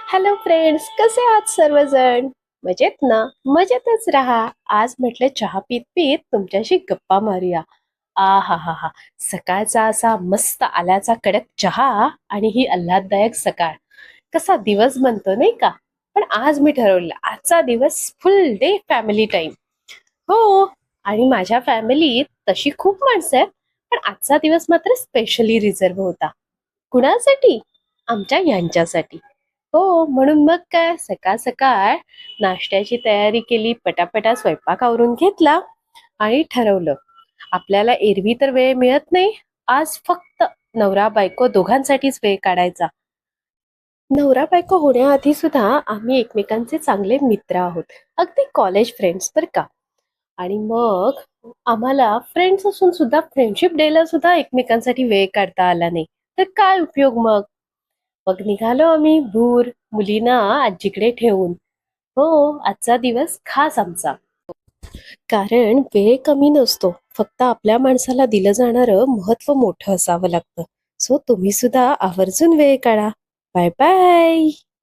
Hello friends, कसे आहात सर्वजण? मजेत ना? मजेतच राहा. आज म्हटलं चहा पीत पीत तुमच्याशी गप्पा मारूया. आ हा हा हा. सकाळचा असा मस्त आल्याचा कडक चहा आणि ही आल्हाददायक सकाळ. कसा दिवस बनतो नाही का? पण आज मी ठरवलं आजचा दिवस फुल डे फॅमिली टाइम. हो. आणि माझ्या फॅमिलीत तशी खूप माणसं आहेत, पण आजचा दिवस मात्र स्पेशली रिझर्व होता. कुणासाठी? आमच्या यांच्यासाठी. हो, म्हणून मग काय सकाळ सकाळ नाश्त्याची तयारी केली, पटापटा स्वयंपाक आवरून घेतला आणि ठरवलं आपल्याला एरवी तर वेळ मिळत नाही, आज फक्त नवरा बायको दोघांसाठीच वेळ काढायचा. नवरा बायको होण्याआधी सुद्धा आम्ही एकमेकांचे चांगले मित्र आहोत, अगदी कॉलेज फ्रेंड्स बर का. आणि मग आम्हाला फ्रेंड्स असून सुद्धा फ्रेंडशिप डेला सुद्धा एकमेकांसाठी वेळ काढता आला नाही, तर काय उपयोग मग. मग निघालो आम्ही भूर मुलींना आजीकडे ठेवून. हो, आजचा दिवस खास आमचा. कारण वेळ कमी नसतो, फक्त आपल्या माणसाला दिलं जाणारं महत्व मोठं असावं लागतं. सो तुम्ही सुद्धा आवर्जून वेळ काढा. Bye bye.